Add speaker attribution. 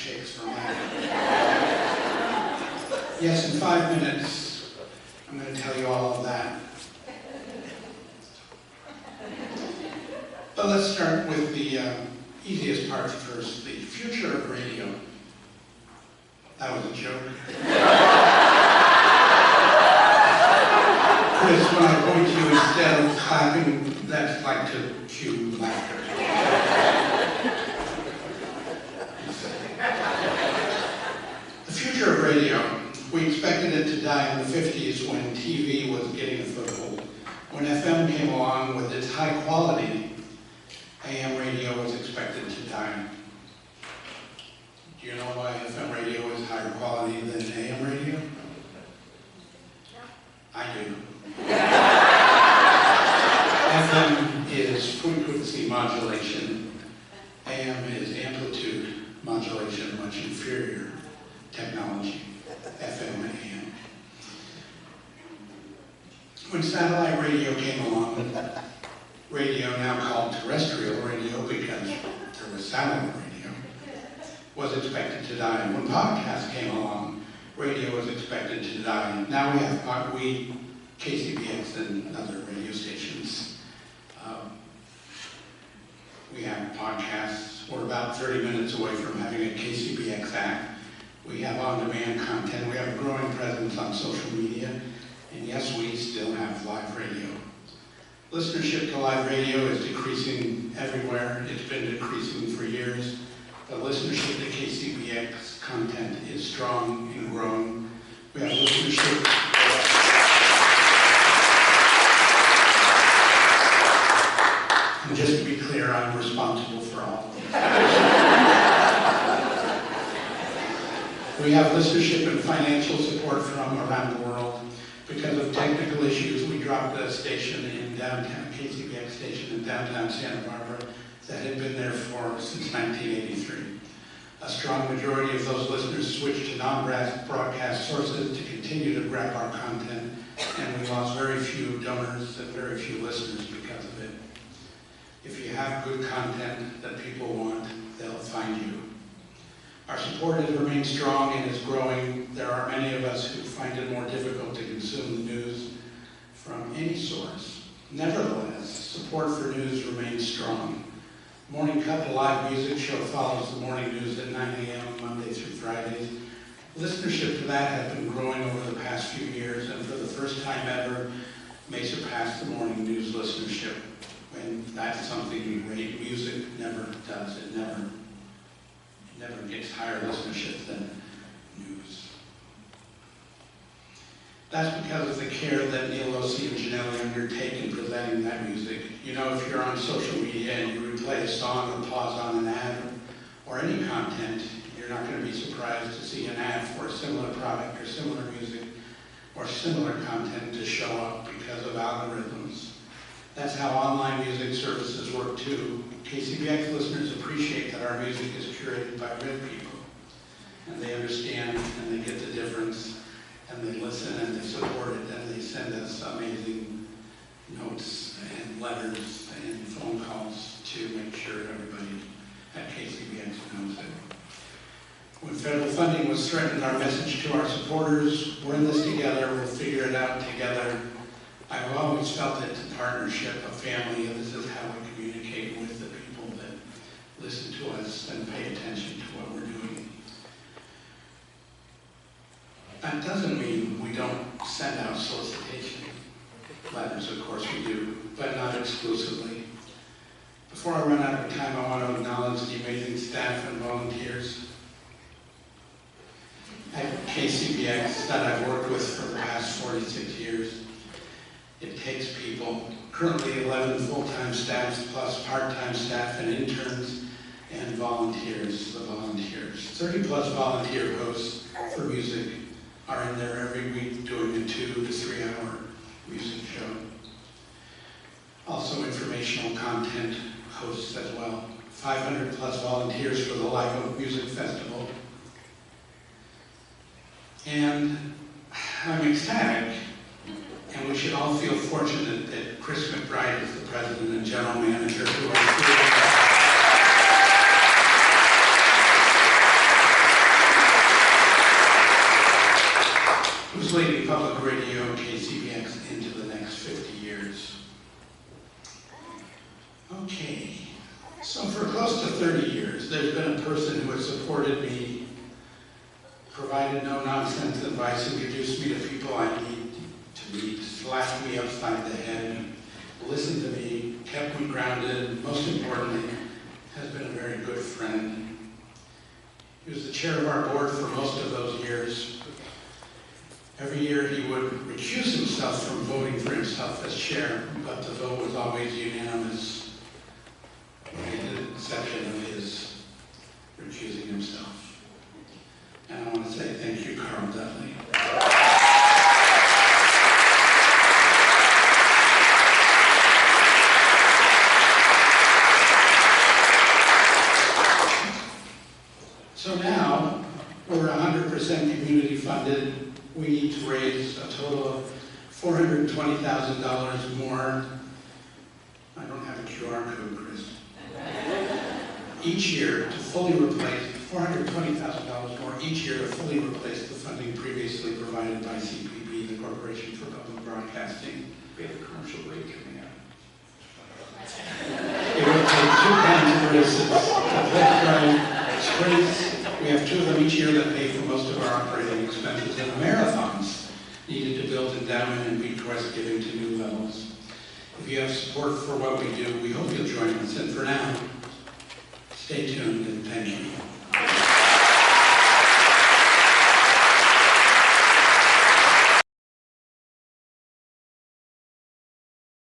Speaker 1: shakes from laughing. Yes, in 5 minutes, I'm going to tell you all of that. But let's start with the easiest part first, the future of radio. That was a joke. Chris, when I point to you instead of clapping, that's like to cue laughter. The future of radio. We expected it to die in the 50s when TV was getting a foothold. When FM came along with its high quality, AM radio was expected to die. Do you know why FM radio is higher quality than AM radio? I do. FM is frequency modulation. AM is amplitude modulation, much inferior technology. FM and AM. When satellite radio came along, radio, now called terrestrial radio because there was satellite radio, was expected to die. When podcasts came along, radio was expected to die. Now we have KCBX and other radio stations. We have podcasts. We're about 30 minutes away from having a KCBX app. We have on-demand content. We have a growing presence on social media. And yes, we still have live radio. Listenership to live radio is decreasing everywhere. It's been decreasing for years. The listenership to KCBX content is strong and growing. We have listenership. And just to be clear, I'm responsible for all of these. We have listenership and financial support from around the world. Because of technical issues, we dropped a station in downtown, KCBX station in downtown Santa Barbara that had been there since 1983. A strong majority of those listeners switched to non-broadcast sources to continue to grab our content, and we lost very few donors and very few listeners because of it. If you have good content that people want, they'll find you. Our support has remained strong and is growing. There are many of us who find it more difficult to consume the news from any source. Nevertheless, support for news remains strong. Morning Cup, a live music show, follows the morning news at 9 a.m. Monday through Fridays. Listenership to that has been growing over the past few years, and for the first time ever, may surpass the morning news listenership. And that's something great music never does. It never gets higher listenership than news. That's because of the care that Neil Losey and Janelle undertake in presenting that music. You know, if you're on social media and you replay a song or pause on an ad or any content, you're not going to be surprised to see an ad for a similar product or similar music or similar content to show up because of algorithms. That's how online music services work too. KCBX listeners appreciate that our music is curated by real people. And they understand and they get the difference, and they listen and they support it, and they send us amazing notes and letters and phone calls to make sure everybody at KCBX knows it. When federal funding was threatened, our message to our supporters, we're in this together, we'll figure it out together. I've always felt it's a partnership, a family, and this is how we communicate with the people that listen to us and pay attention to what we're doing. That doesn't mean we don't send out solicitation letters, of course we do, but not exclusively. Before I run out of time, I want to acknowledge the amazing staff and volunteers at KCBX that I've worked with for the past 46 years. It takes people, currently 11 full-time staffs plus part-time staff and interns and volunteers, the volunteers. 30 plus volunteer hosts for music are in there every week doing a 2 to 3 hour music show. Also informational content hosts as well. 500 plus volunteers for the Live Oak Music Festival. And I'm ecstatic. And we should all feel fortunate that Chris McBride is the president and general manager who are here. 30 years, there's been a person who has supported me, provided no-nonsense advice, introduced me to people I need to meet, slapped me upside the head, listened to me, kept me grounded, and most importantly, has been a very good friend. He was the chair of our board for most of those years. Every year he would recuse himself from voting for himself as chair, but the vote was always unanimous, with the exception of his recusing himself. And I want to say thank you, Carl Dudley. So now, we're 100% community funded. We need to raise a total of $420,000 more. I don't have a QR code, Chris. Each year to fully replace, $420,000 more each year to fully replace the funding previously provided by CPB, the Corporation for Public Broadcasting. We have a commercial break coming up. It will take 2 kinds of races, athletic drive, sprints. We have 2 of them each year that pay for most of our operating expenses, and marathons needed to build endowment and bequest giving to new levels. If you have support for what we do, we hope you'll join us. And for now, stay tuned.